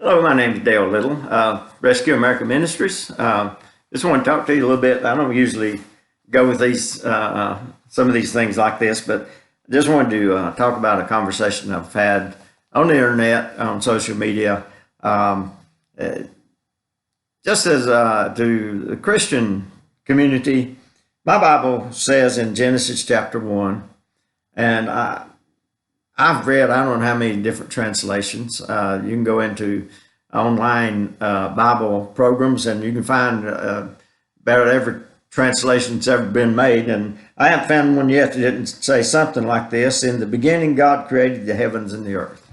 Hello, my name is Dale Little, Rescue America Ministries. Just want to talk to you a little bit. I don't usually go with these some of these things like this, but I just wanted to talk about a conversation I've had on the internet, on social media, just as to the Christian community. My Bible says in Genesis chapter 1, and I've read, I don't know how many different translations. You can go into online Bible programs and you can find about every translation that's ever been made. And I haven't found one yet that didn't say something like this: in the beginning, God created the heavens and the earth.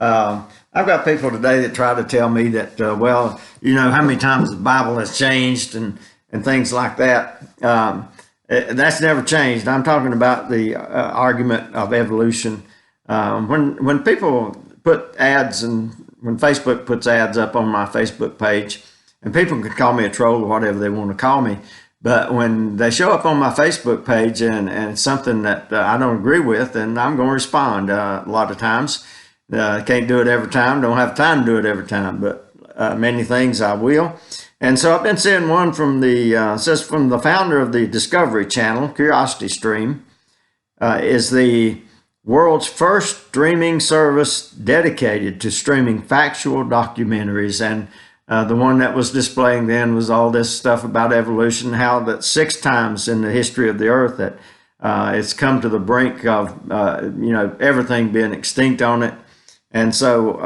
I've got people today that try to tell me that, well, you know, how many times the Bible has changed and things like that. That's never changed. I'm talking about the argument of evolution. When people put ads, and when Facebook puts ads up on my Facebook page, and people can call me a troll or whatever they want to call me, but when they show up on my Facebook page and it's something that I don't agree with, then I'm going to respond a lot of times. Can't do it every time, don't have time to do it every time, but many things I will. And so I've been seeing one from the founder of the Discovery Channel, Curiosity Stream, is the world's first streaming service dedicated to streaming factual documentaries. And the one that was displaying then was all this stuff about evolution, how that 6 times in the history of the earth that it's come to the brink of, everything being extinct on it. And so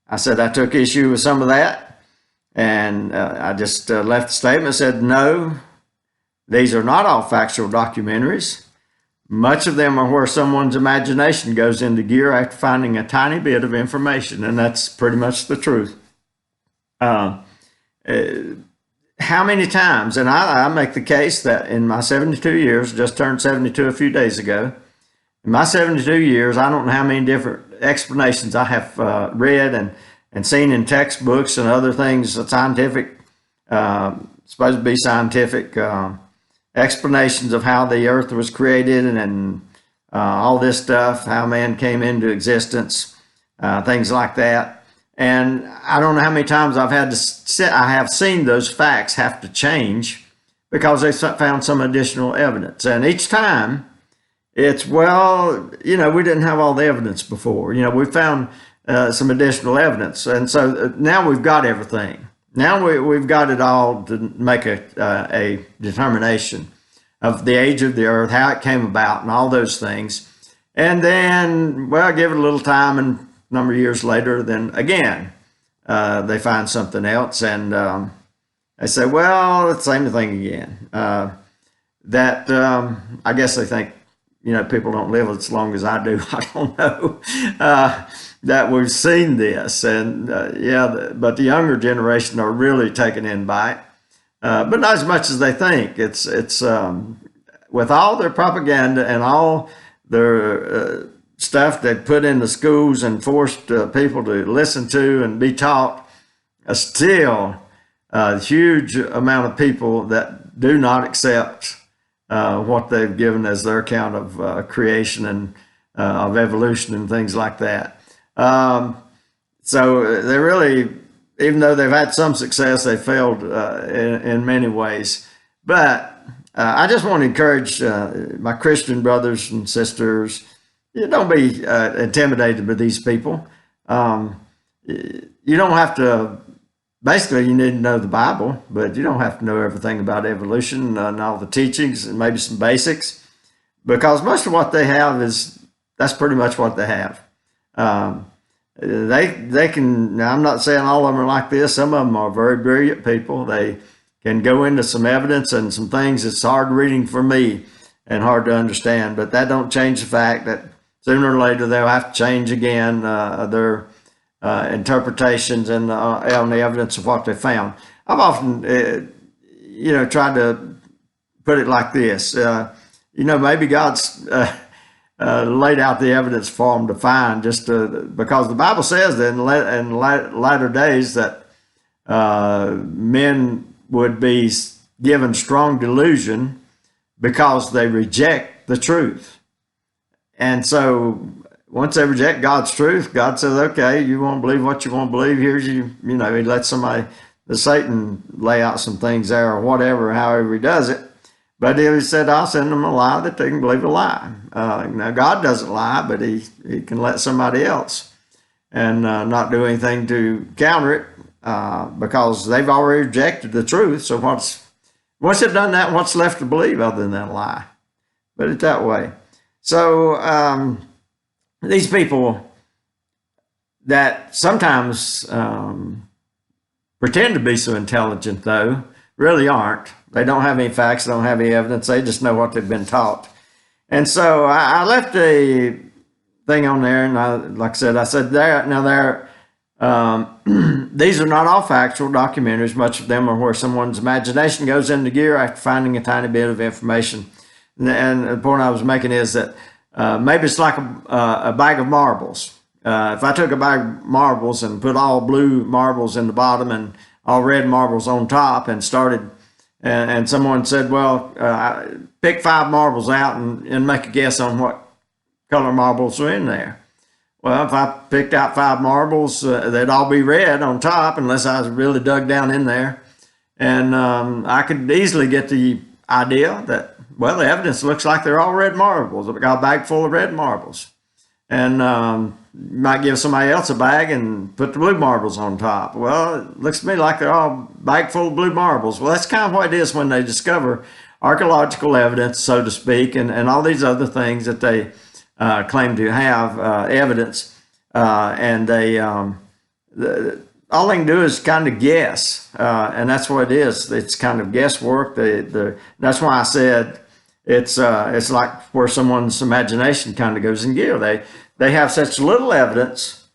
I said I took issue with some of that. And I just left the statement, said, no, these are not all factual documentaries. Much of them are where someone's imagination goes into gear after finding a tiny bit of information, and that's pretty much the truth. How many times, and I make the case that in my 72 years, just turned 72 a few days ago, in my 72 years, I don't know how many different explanations I have read and seen in textbooks and other things, scientific, supposed to be scientific explanations of how the earth was created and all this stuff, how man came into existence, things like that. And I don't know how many times I have seen those facts have to change because they found some additional evidence. And each time it's, well, we didn't have all the evidence before. We found some additional evidence. And so now we've got everything. Now we've got it all to make a determination of the age of the earth, how it came about, and all those things. And then, well, give it a little time, and a number of years later, then again, they find something else, and they say, well, it's the same thing again. I guess they think, people don't live as long as I do. I don't know. That we've seen this, and but the younger generation are really taken in by it, but not as much as they think. It's with all their propaganda and all their stuff they put in the schools and forced people to listen to and be taught, still a huge amount of people that do not accept what they've given as their account of creation and of evolution and things like that. So they really, even though they've had some success, they failed in many ways. But I just want to encourage my Christian brothers and sisters, don't be intimidated by these people. You don't have to, basically you need to know the Bible, but you don't have to know everything about evolution and all the teachings and maybe some basics, because most of what they have that's pretty much what they have. They can, now I'm not saying all of them are like this. Some of them are very brilliant people. They can go into some evidence and some things that's hard reading for me and hard to understand, but that don't change the fact that sooner or later they'll have to change again their interpretations and on the evidence of what they found. I've often, tried to put it like this. Maybe God's laid out the evidence for them to find, because the Bible says that in latter days that men would be given strong delusion because they reject the truth. And so once they reject God's truth, God says, okay, you want to believe what you want to believe. Here's you know, he lets somebody, the Satan, lay out some things there or whatever, however he does it. But he said, I'll send them a lie that they can believe a lie. Now, God doesn't lie, but he can let somebody else and not do anything to counter it because they've already rejected the truth. So once they've done that, what's left to believe other than that lie? Put it that way. So these people that sometimes pretend to be so intelligent, though, really aren't. They don't have any facts, they don't have any evidence, they just know what they've been taught. And so I left a thing on there, and like I said, these are not all factual documentaries. Much of them are where someone's imagination goes into gear after finding a tiny bit of information. And the point I was making is that maybe it's like a bag of marbles. If I took a bag of marbles and put all blue marbles in the bottom and all red marbles on top and started, and someone said, well, pick 5 marbles out and make a guess on what color marbles are in there. Well, if I picked out 5 marbles, they'd all be red on top unless I really dug down in there. And I could easily get the idea that, well, the evidence looks like they're all red marbles. I've got a bag full of red marbles. And you might give somebody else a bag and put the blue marbles on top. Well, it looks to me like they're all bag full of blue marbles. Well, that's kind of what it is when they discover archaeological evidence, so to speak, and all these other things that they claim to have evidence. And they all they can do is kind of guess, and that's what it is. It's kind of guesswork. That's why I said it's like where someone's imagination kind of goes in gear. They have such little evidence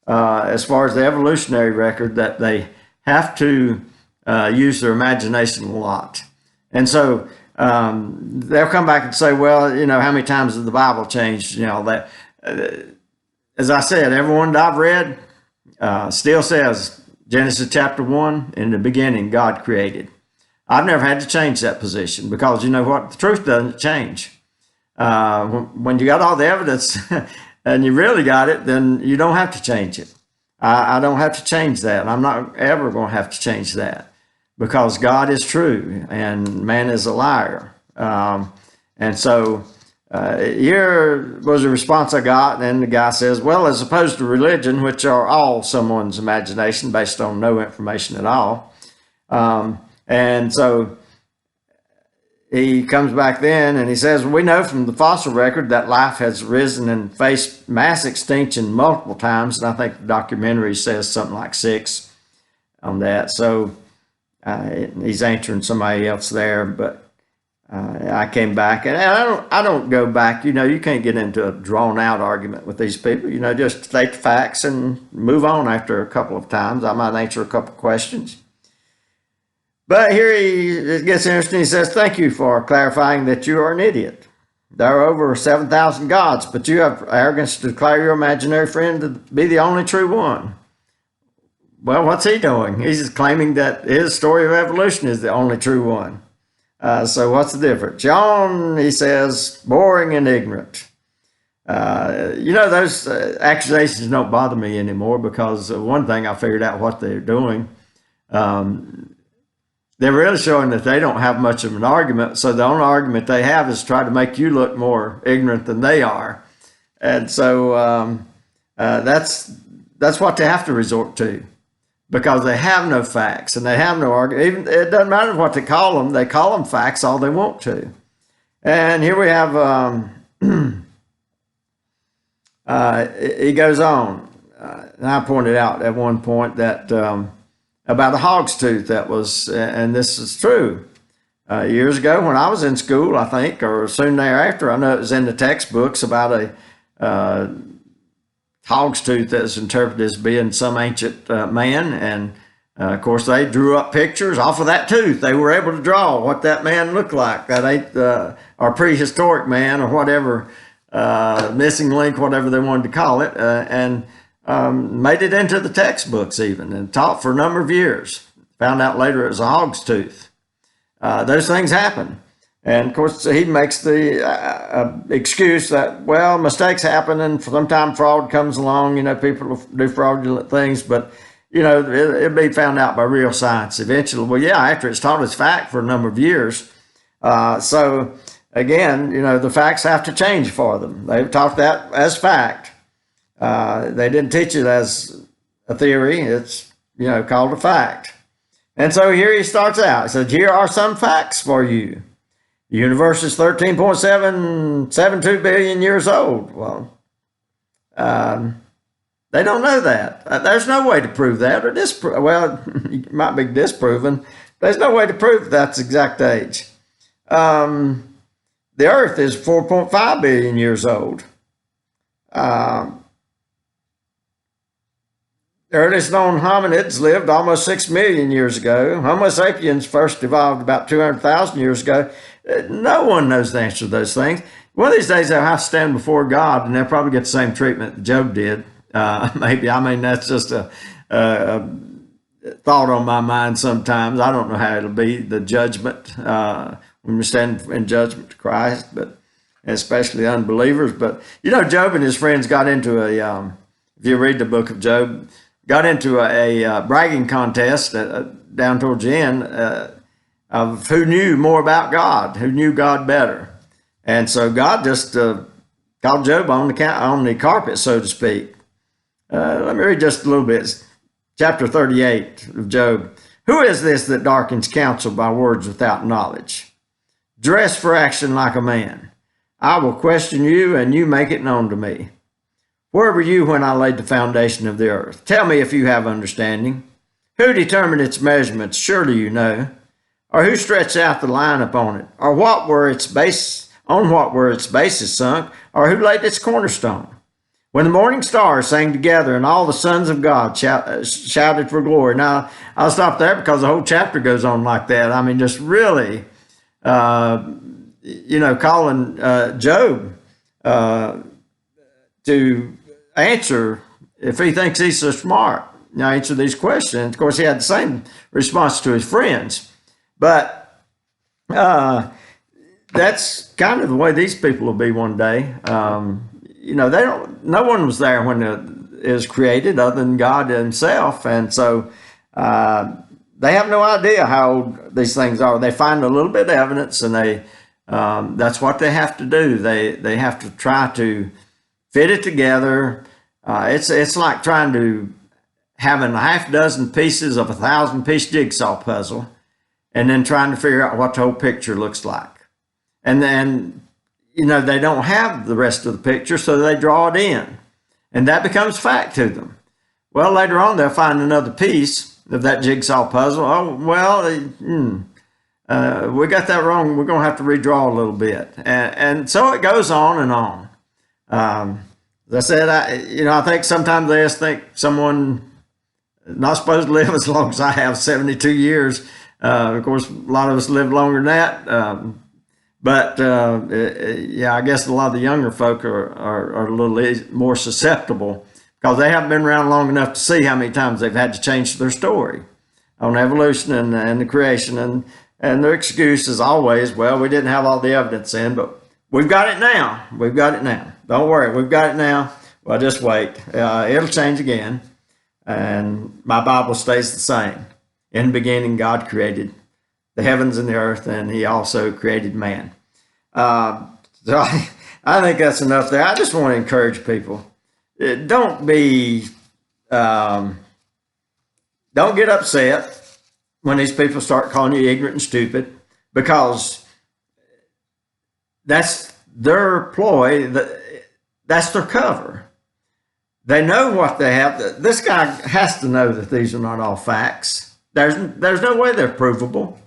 as far as the evolutionary record that they have to use their imagination a lot. And so they'll come back and say, well, you know, how many times has the Bible changed? You know, that as I said, everyone that I've read still says Genesis chapter 1, in the beginning, God created. I've never had to change that position because you know what? The truth doesn't change. When you got all the evidence and you really got it, then you don't have to change it. I don't have to change that. I'm not ever going to have to change that because God is true and man is a liar. And so here was a response I got, and the guy says, well, as opposed to religion, which are all someone's imagination based on no information at all. And so he comes back then and he says, we know from the fossil record that life has risen and faced mass extinction multiple times. And I think the documentary says something like 6 on that. So he's answering somebody else there, but I came back and I don't go back. You know, you can't get into a drawn out argument with these people. You know, just state the facts and move on after a couple of times. I might answer a couple of questions. But here it gets interesting. He says, thank you for clarifying that you are an idiot. There are over 7,000 gods, but you have arrogance to declare your imaginary friend to be the only true one. Well, what's he doing? He's claiming that his story of evolution is the only true one. So what's the difference? John, he says, boring and ignorant. You know, those accusations don't bother me anymore because one thing I figured out what they're doing. They're really showing that they don't have much of an argument. So the only argument they have is try to make you look more ignorant than they are. And so that's what they have to resort to because they have no facts and they have no argument. Even it doesn't matter what they call them. They call them facts all they want to. And here we have, he goes on. And I pointed out at one point that about a hog's tooth that was, and this is true, years ago when I was in school, I think, or soon thereafter, I know it was in the textbooks about a hog's tooth that's interpreted as being some ancient man. And of course, they drew up pictures off of that tooth. They were able to draw what that man looked like, that ain't or prehistoric man or whatever, missing link, whatever they wanted to call it, and made it into the textbooks even and taught for a number of years. Found out later it was a hog's tooth. Those things happen. And of course, he makes the excuse that, well, mistakes happen and sometimes fraud comes along. People do fraudulent things, but, it'll be found out by real science eventually. Well, yeah, after it's taught as fact for a number of years. So, again, the facts have to change for them. They've taught that as fact. They didn't teach it as a theory. It's, called a fact. And so here he starts out. He says, here are some facts for you. The universe is 13.772 billion years old. Well, they don't know that. There's no way to prove that or disprove. Well, it might be disproven. There's no way to prove that's exact age. The Earth is 4.5 billion years old. The earliest known hominids lived almost 6 million years ago. Homo sapiens first evolved about 200,000 years ago. No one knows the answer to those things. One of these days they'll have to stand before God, and they'll probably get the same treatment that Job did. Maybe. I mean, that's just a thought on my mind sometimes. I don't know how it'll be, the judgment, when we stand in judgment to Christ, but especially unbelievers. But, Job and his friends got into if you read the book of Job, got into a bragging contest down towards the end of who knew more about God, who knew God better. And so God just called Job on the carpet, so to speak. Let me read just a little bit. Chapter 38 of Job. Who is this that darkens counsel by words without knowledge? Dress for action like a man. I will question you, and you make it known to me. Where were you when I laid the foundation of the earth? Tell me if you have understanding. Who determined its measurements? Surely you know. Or who stretched out the line upon it? Or what were its base? On what were its bases sunk? Or who laid its cornerstone? When the morning stars sang together and all the sons of God shouted for glory. Now, I'll stop there because the whole chapter goes on like that. I mean, just really, calling Job to answer, if he thinks he's so smart, answer these questions. Of course, he had the same response to his friends. But that's kind of the way these people will be one day. No one was there when it was created other than God himself. And so they have no idea how old these things are. They find a little bit of evidence, and that's what they have to do. They have to try to fit it together. It's like trying to having a half dozen pieces of a 1,000-piece jigsaw puzzle, and then trying to figure out what the whole picture looks like. And then, they don't have the rest of the picture, so they draw it in. And that becomes fact to them. Well, later on, they'll find another piece of that jigsaw puzzle. Oh, well, we got that wrong. We're going to have to redraw a little bit. And so it goes on and on. As I said, I think sometimes they just think someone not supposed to live as long as I have, 72 years. Of course, a lot of us live longer than that. I guess a lot of the younger folk are a little more susceptible because they haven't been around long enough to see how many times they've had to change their story on evolution and the creation. And their excuse is always, well, we didn't have all the evidence in, but we've got it now. We've got it now. Don't worry, we've got it now. Well, just wait. It'll change again. And my Bible stays the same. In the beginning, God created the heavens and the earth, and he also created man. So I think that's enough there. I just want to encourage people. Don't get upset when these people start calling you ignorant and stupid, because that's their ploy. That's their cover. They know what they have. This guy has to know that these are not all facts. There's no way they're provable.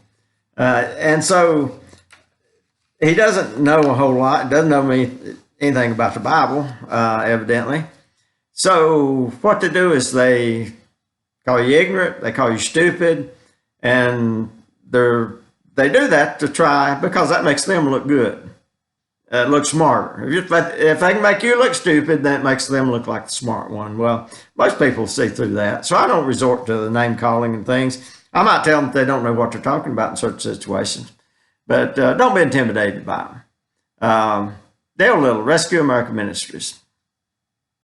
And so he doesn't know a whole lot, doesn't know anything about the Bible, evidently. So what they do is they call you ignorant, they call you stupid, and they do that to try, because that makes them look good, look smarter. If they can make you look stupid, that makes them look like the smart one. Well, most people see through that. So I don't resort to the name calling and things. I might tell them if they don't know what they're talking about in certain situations. But don't be intimidated by them. Dale Little, Rescue America Ministries.